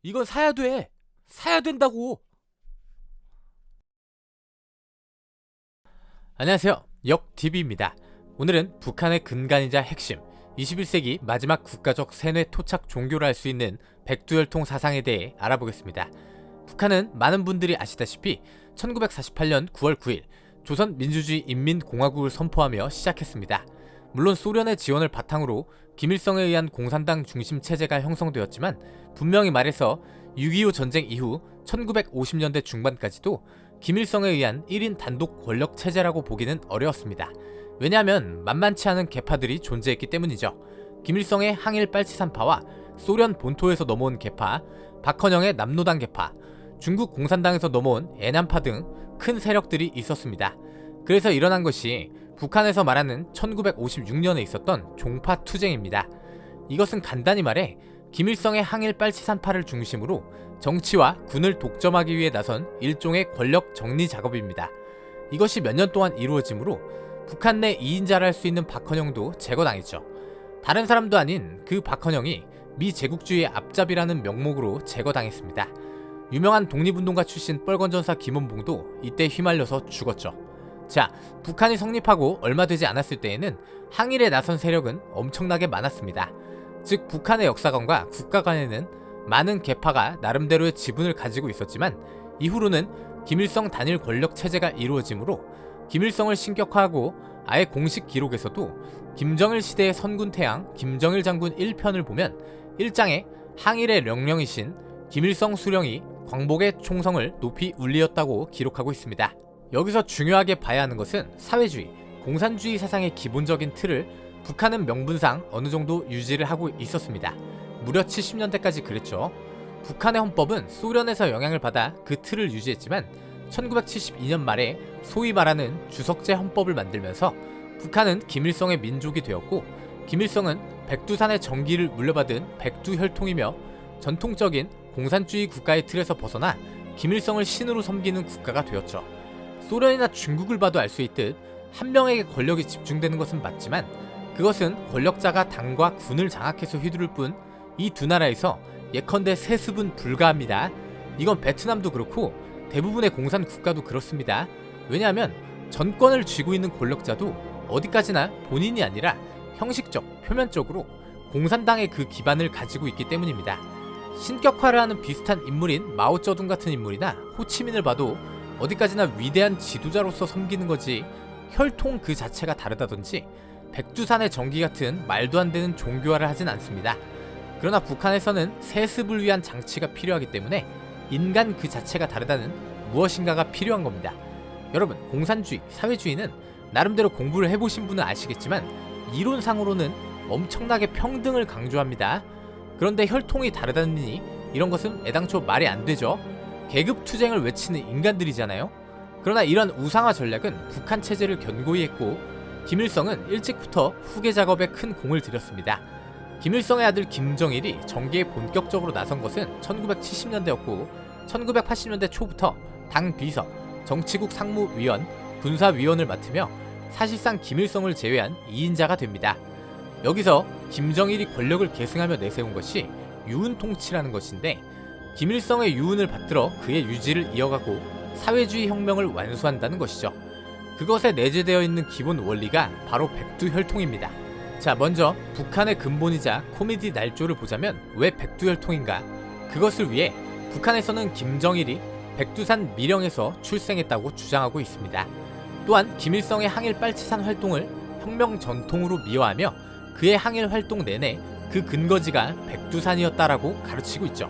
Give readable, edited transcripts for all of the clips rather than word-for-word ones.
이건 사야 돼. 사야 된다고. 안녕하세요. 역TV입니다. 오늘은 북한의 근간이자 핵심, 21세기 마지막 국가적 세뇌 토착 종교라 할 수 있는 백두혈통 사상에 대해 알아보겠습니다. 북한은 많은 분들이 아시다시피 1948년 9월 9일 조선민주주의인민공화국을 선포하며 시작했습니다. 물론 소련의 지원을 바탕으로 김일성에 의한 공산당 중심 체제가 형성되었지만, 분명히 말해서 6.25 전쟁 이후 1950년대 중반까지도 김일성에 의한 1인 단독 권력 체제라고 보기는 어려웠습니다. 왜냐하면 만만치 않은 계파들이 존재했기 때문이죠. 김일성의 항일 빨치산파와 소련 본토에서 넘어온 계파, 박헌영의 남로당 계파, 중국 공산당에서 넘어온 애남파 등 큰 세력들이 있었습니다. 그래서 일어난 것이 북한에서 말하는 1956년에 있었던 종파 투쟁입니다. 이것은 간단히 말해 김일성의 항일 빨치산파를 중심으로 정치와 군을 독점하기 위해 나선 일종의 권력 정리 작업입니다. 이것이 몇 년 동안 이루어지므로 북한 내 2인자라 할 수 있는 박헌영도 제거당했죠. 다른 사람도 아닌 그 박헌영이 미제국주의의 앞잡이라는 명목으로 제거당했습니다. 유명한 독립운동가 출신 뻘건전사 김원봉도 이때 휘말려서 죽었죠. 자, 북한이 성립하고 얼마 되지 않았을 때에는 항일에 나선 세력은 엄청나게 많았습니다. 즉, 북한의 역사관과 국가관에는 많은 계파가 나름대로의 지분을 가지고 있었지만, 이후로는 김일성 단일 권력 체제가 이루어지므로 김일성을 신격화하고 아예 공식 기록에서도 김정일 시대의 선군태양 김정일 장군 1편을 보면 1장에 항일의 명령이신 김일성 수령이 광복의 총성을 높이 울리었다고 기록하고 있습니다. 여기서 중요하게 봐야 하는 것은 사회주의, 공산주의 사상의 기본적인 틀을 북한은 명분상 어느 정도 유지를 하고 있었습니다. 무려 70년대까지 그랬죠. 북한의 헌법은 소련에서 영향을 받아 그 틀을 유지했지만 1972년 말에 소위 말하는 주석제 헌법을 만들면서 북한은 김일성의 민족이 되었고, 김일성은 백두산의 정기를 물려받은 백두혈통이며 전통적인 공산주의 국가의 틀에서 벗어나 김일성을 신으로 섬기는 국가가 되었죠. 소련이나 중국을 봐도 알 수 있듯 한 명에게 권력이 집중되는 것은 맞지만, 그것은 권력자가 당과 군을 장악해서 휘두를 뿐 이 두 나라에서 예컨대 세습은 불가합니다. 이건 베트남도 그렇고 대부분의 공산 국가도 그렇습니다. 왜냐하면 전권을 쥐고 있는 권력자도 어디까지나 본인이 아니라 형식적, 표면적으로 공산당의 그 기반을 가지고 있기 때문입니다. 신격화를 하는 비슷한 인물인 마오쩌둥 같은 인물이나 호치민을 봐도 어디까지나 위대한 지도자로서 섬기는 거지 혈통 그 자체가 다르다든지 백두산의 정기 같은 말도 안 되는 종교화를 하진 않습니다. 그러나 북한에서는 세습을 위한 장치가 필요하기 때문에 인간 그 자체가 다르다는 무엇인가가 필요한 겁니다. 여러분, 공산주의, 사회주의는 나름대로 공부를 해보신 분은 아시겠지만 이론상으로는 엄청나게 평등을 강조합니다. 그런데 혈통이 다르다느니 이런 것은 애당초 말이 안 되죠. 계급투쟁을 외치는 인간들이잖아요. 그러나 이런 우상화 전략은 북한 체제를 견고히 했고, 김일성은 일찍부터 후계 작업에 큰 공을 들였습니다. 김일성의 아들 김정일이 정계에 본격적으로 나선 것은 1970년대였고 1980년대 초부터 당 비서, 정치국 상무위원, 군사위원을 맡으며 사실상 김일성을 제외한 2인자가 됩니다. 여기서 김정일이 권력을 계승하며 내세운 것이 유은통치라는 것인데, 김일성의 유은을 받들어 그의 유지를 이어가고 사회주의 혁명을 완수한다는 것이죠. 그것에 내재되어 있는 기본 원리가 바로 백두혈통입니다. 자, 먼저 북한의 근본이자 코미디 날조를 보자면 왜 백두혈통인가? 그것을 위해 북한에서는 김정일이 백두산 미령에서 출생했다고 주장하고 있습니다. 또한 김일성의 항일 빨치산 활동을 혁명 전통으로 미화하며 그의 항일 활동 내내 그 근거지가 백두산이었다라고 가르치고 있죠.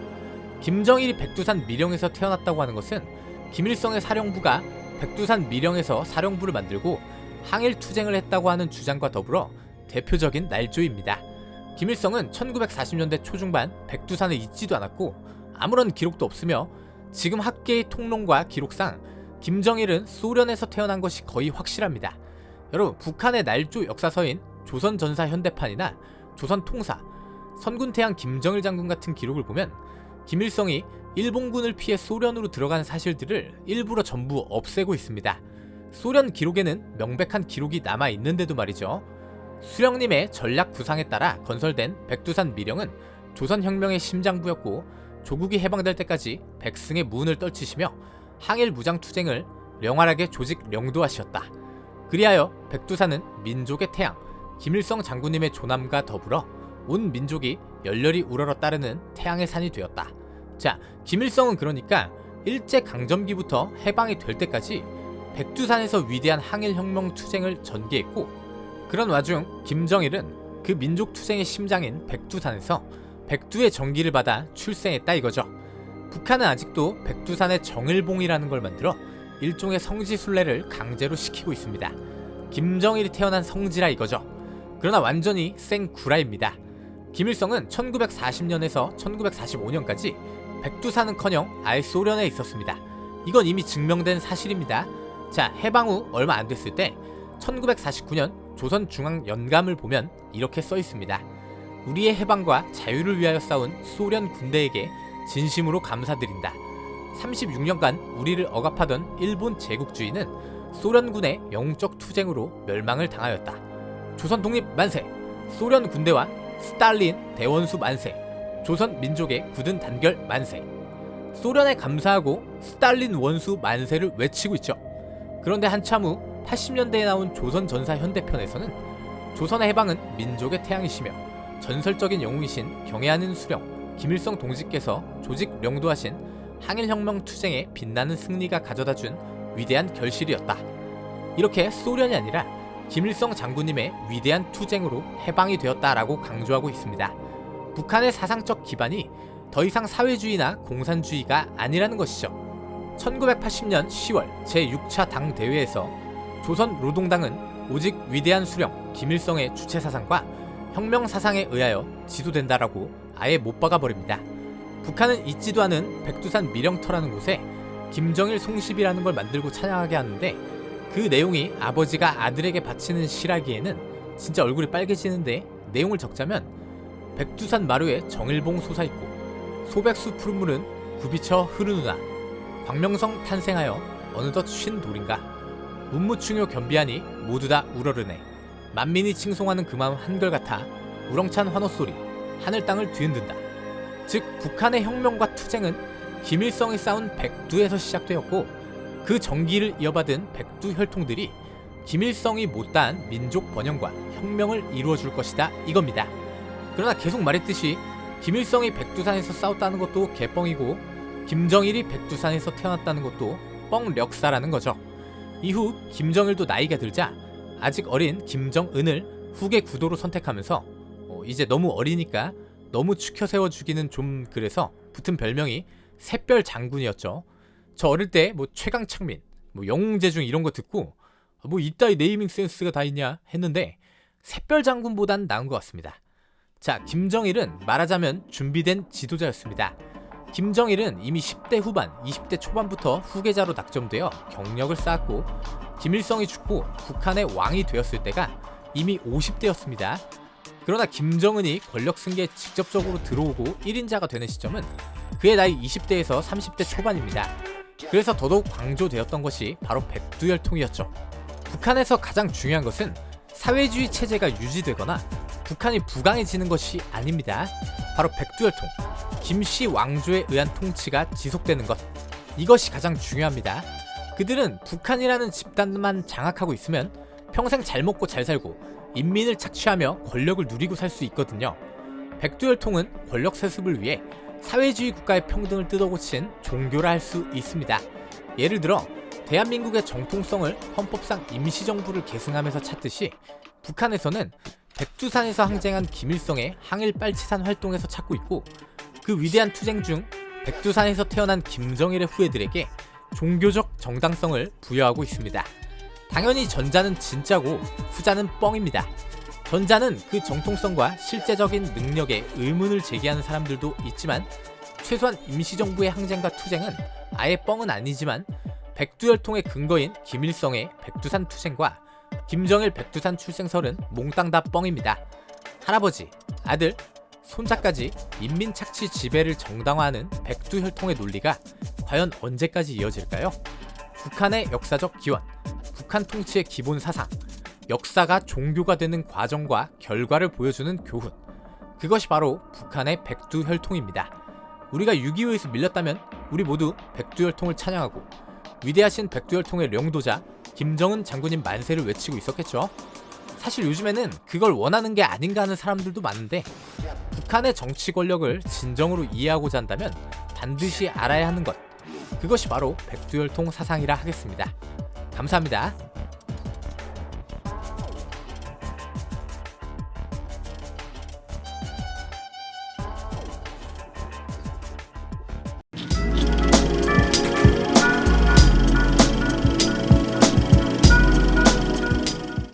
김정일이 백두산 미령에서 태어났다고 하는 것은 김일성의 사령부가 백두산 미령에서 사령부를 만들고 항일 투쟁을 했다고 하는 주장과 더불어 대표적인 날조입니다. 김일성은 1940년대 초중반 백두산에 있지도 않았고 아무런 기록도 없으며, 지금 학계의 통론과 기록상 김정일은 소련에서 태어난 것이 거의 확실합니다. 여러분, 북한의 날조 역사서인 조선전사현대판이나 조선통사, 선군태양 김정일 장군 같은 기록을 보면 김일성이 일본군을 피해 소련으로 들어간 사실들을 일부러 전부 없애고 있습니다. 소련 기록에는 명백한 기록이 남아있는데도 말이죠. 수령님의 전략 구상에 따라 건설된 백두산 미령은 조선혁명의 심장부였고, 조국이 해방될 때까지 백승의 무운을 떨치시며 항일 무장투쟁을 영활하게 조직 영도하시었다. 그리하여 백두산은 민족의 태양 김일성 장군님의 조남과 더불어 온 민족이 열렬히 우러러 따르는 태양의 산이 되었다. 자, 김일성은 그러니까 일제강점기부터 해방이 될 때까지 백두산에서 위대한 항일혁명 투쟁을 전개했고, 그런 와중 김정일은 그 민족투쟁의 심장인 백두산에서 백두의 전기를 받아 출생했다 이거죠. 북한은 아직도 백두산의 정일봉이라는 걸 만들어 일종의 성지순례를 강제로 시키고 있습니다. 김정일이 태어난 성지라 이거죠. 그러나 완전히 생구라입니다. 김일성은 1940년에서 1945년까지 백두산은커녕 아예 소련에 있었습니다. 이건 이미 증명된 사실입니다. 자, 해방 후 얼마 안 됐을 때 1949년 조선중앙연감을 보면 이렇게 써 있습니다. 우리의 해방과 자유를 위하여 싸운 소련 군대에게 진심으로 감사드린다. 36년간 우리를 억압하던 일본 제국주의는 소련군의 영웅적 투쟁으로 멸망을 당하였다. 조선 독립 만세! 소련 군대와 스탈린 대원수 만세! 조선 민족의 굳은 단결 만세! 소련에 감사하고 스탈린 원수 만세를 외치고 있죠. 그런데 한참 후 80년대에 나온 조선전사 현대편에서는 조선의 해방은 민족의 태양이시며 전설적인 영웅이신 경애하는 수령 김일성 동지께서 조직 명도하신 항일혁명 투쟁에 빛나는 승리가 가져다준 위대한 결실이었다. 이렇게 소련이 아니라 김일성 장군님의 위대한 투쟁으로 해방이 되었다라고 강조하고 있습니다. 북한의 사상적 기반이 더 이상 사회주의나 공산주의가 아니라는 것이죠. 1980년 10월 제6차 당대회에서 조선노동당은 오직 위대한 수령 김일성의 주체사상과 혁명사상에 의하여 지도된다라고 아예 못 박아버립니다. 북한은 있지도 않은 백두산 미령터라는 곳에 김정일 송십이라는 걸 만들고 찬양하게 하는데, 그 내용이 아버지가 아들에게 바치는 시라기에는 진짜 얼굴이 빨개지는데, 내용을 적자면 백두산 마루에 정일봉 솟아있고 소백수 푸른물은 굽이쳐 흐르누나 광명성 탄생하여 어느덧 쉰 돌인가 문무충효 겸비하니 모두 다 우러르네. 만민이 칭송하는 그 마음 한결같아 우렁찬 환호소리 하늘 땅을 뒤흔든다. 즉 북한의 혁명과 투쟁은 김일성이 쌓은 백두에서 시작되었고, 그 정기를 이어받은 백두 혈통들이 김일성이 못다한 민족 번영과 혁명을 이루어줄 것이다 이겁니다. 그러나 계속 말했듯이 김일성이 백두산에서 싸웠다는 것도 개뻥이고 김정일이 백두산에서 태어났다는 것도 뻥력사라는 거죠. 이후 김정일도 나이가 들자 아직 어린 김정은을 후계 구도로 선택하면서 이제 너무 어리니까 너무 추켜 세워주기는 좀 그래서 붙은 별명이 샛별 장군이었죠. 저 어릴 때 뭐 최강창민, 뭐 영웅제중 이런 거 듣고 뭐 이따위 네이밍 센스가 다 있냐 했는데 샛별 장군보단 나은 것 같습니다. 자, 김정일은 말하자면 준비된 지도자였습니다. 김정일은 이미 10대 후반, 20대 초반부터 후계자로 낙점되어 경력을 쌓았고, 김일성이 죽고 북한의 왕이 되었을 때가 이미 50대였습니다. 그러나 김정은이 권력 승계에 직접적으로 들어오고 1인자가 되는 시점은 그의 나이 20대에서 30대 초반입니다. 그래서 더더욱 강조되었던 것이 바로 백두혈통이었죠. 북한에서 가장 중요한 것은 사회주의 체제가 유지되거나 북한이 부강해지는 것이 아닙니다. 바로 백두혈통, 김씨 왕조에 의한 통치가 지속되는 것, 이것이 가장 중요합니다. 그들은 북한이라는 집단만 장악하고 있으면 평생 잘 먹고 잘 살고 인민을 착취하며 권력을 누리고 살 수 있거든요. 백두혈통은 권력 세습을 위해 사회주의 국가의 평등을 뜯어고친 종교라 할 수 있습니다. 예를 들어 대한민국의 정통성을 헌법상 임시정부를 계승하면서 찾듯이 북한에서는 백두산에서 항쟁한 김일성의 항일 빨치산 활동에서 찾고 있고, 그 위대한 투쟁 중 백두산에서 태어난 김정일의 후예들에게 종교적 정당성을 부여하고 있습니다. 당연히 전자는 진짜고 후자는 뻥입니다. 전자는 그 정통성과 실제적인 능력에 의문을 제기하는 사람들도 있지만, 최소한 임시정부의 항쟁과 투쟁은 아예 뻥은 아니지만 백두혈통의 근거인 김일성의 백두산 투쟁과 김정일 백두산 출생설은 몽땅 다 뻥입니다. 할아버지, 아들, 손자까지 인민 착취 지배를 정당화하는 백두혈통의 논리가 과연 언제까지 이어질까요? 북한의 역사적 기원, 북한 통치의 기본 사상, 역사가 종교가 되는 과정과 결과를 보여주는 교훈, 그것이 바로 북한의 백두혈통입니다. 우리가 6.25에서 밀렸다면 우리 모두 백두혈통을 찬양하고 위대하신 백두혈통의 령도자 김정은 장군님 만세를 외치고 있었겠죠. 사실 요즘에는 그걸 원하는 게 아닌가 하는 사람들도 많은데, 북한의 정치 권력을 진정으로 이해하고자 한다면 반드시 알아야 하는 것, 그것이 바로 백두혈통 사상이라 하겠습니다. 감사합니다.